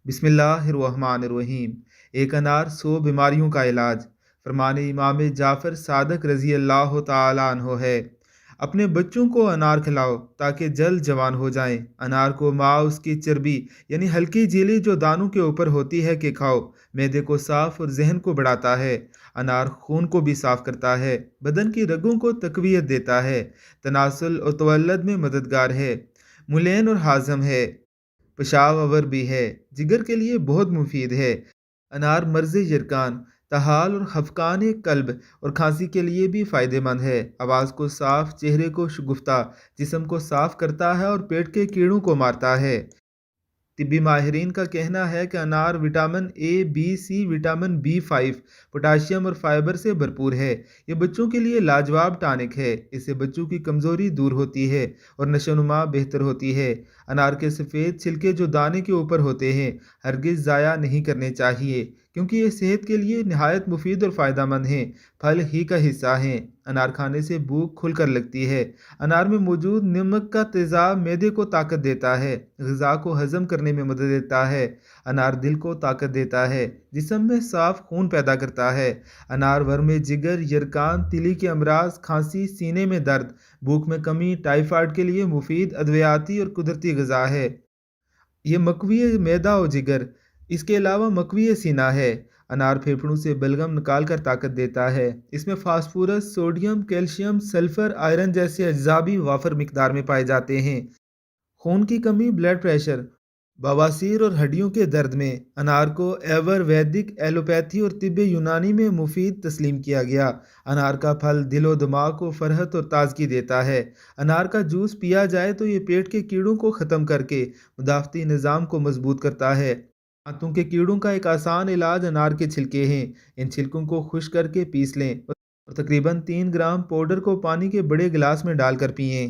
بسم اللہ الرحمن الرحیم۔ ایک انار 100 بیماریوں کا علاج، فرمان امام جعفر صادق رضی اللہ تعالیٰ عنہ ہے۔ اپنے بچوں کو انار کھلاؤ تاکہ جلد جوان ہو جائیں۔ انار کو ماں اس کی چربی یعنی ہلکی جیلی جو دانوں کے اوپر ہوتی ہے کہ کھاؤ، معدے کو صاف اور ذہن کو بڑھاتا ہے۔ انار خون کو بھی صاف کرتا ہے، بدن کی رگوں کو تقویت دیتا ہے، تناسل اور تولد میں مددگار ہے، ملین اور ہاضم ہے، پیشاب آور بھی ہے، جگر کے لیے بہت مفید ہے۔ انار مرض یرقان، طحال اور خفقان قلب اور کھانسی کے لیے بھی فائدہ مند ہے۔ آواز کو صاف، چہرے کو شگفتہ، جسم کو صاف کرتا ہے اور پیٹ کے کیڑوں کو مارتا ہے۔ طبی ماہرین کا کہنا ہے کہ انار vitamin A, B, C, vitamin B5، potassium اور فائبر سے بھرپور ہے۔ یہ بچوں کے لیے لاجواب ٹانک ہے۔ اس سے بچوں کی کمزوری دور ہوتی ہے اور نشو و نما بہتر ہوتی ہے۔ انار کے سفید چھلکے جو دانے کے اوپر ہوتے ہیں ہرگز ضائع نہیں کرنے چاہیے، کیونکہ یہ صحت کے لیے نہایت مفید اور فائدہ مند ہیں، پھل ہی کا حصہ ہیں۔ انار کھانے سے بھوک کھل کر لگتی ہے۔ انار میں موجود نمک کا تیزاب معدے کو طاقت دیتا ہے، غذا کو ہضم کرنے میں مدد دیتا ہے۔ انار دل کو طاقت دیتا ہے، جسم میں صاف خون پیدا کرتا ہے۔ انار ورم جگر، یرقان، تیلی کے امراض، کھانسی، سینے میں درد، بھوک میں کمی، ٹائیفائڈ کے لیے مفید ادویاتی اور قدرتی غذا ہے۔ یہ مقوی معدہ و جگر، اس کے علاوہ مقوی سینہ ہے۔ انار پھیپھڑوں سے بلغم نکال کر طاقت دیتا ہے۔ اس میں phosphorus, sodium, calcium, sulphur, iron جیسے اجزاء بھی وافر مقدار میں پائے جاتے ہیں۔ خون کی کمی، بلڈ پریشر، بواسیر اور ہڈیوں کے درد میں انار کو آیورویدک، ایلوپیتھی اور طب یونانی میں مفید تسلیم کیا گیا۔ انار کا پھل دل و دماغ کو فرحت اور تازگی دیتا ہے۔ انار کا جوس پیا جائے تو یہ پیٹ کے کیڑوں کو ختم کر کے مدافعتی نظام کو مضبوط کرتا ہے۔ دانتوں کے کیڑوں کا ایک آسان علاج انار کے چھلکے ہیں۔ ان چھلکوں کو خشک کر کے پیس لیں اور تقریباً 3 گرام پاؤڈر کو پانی کے بڑے گلاس میں ڈال کر پئیں۔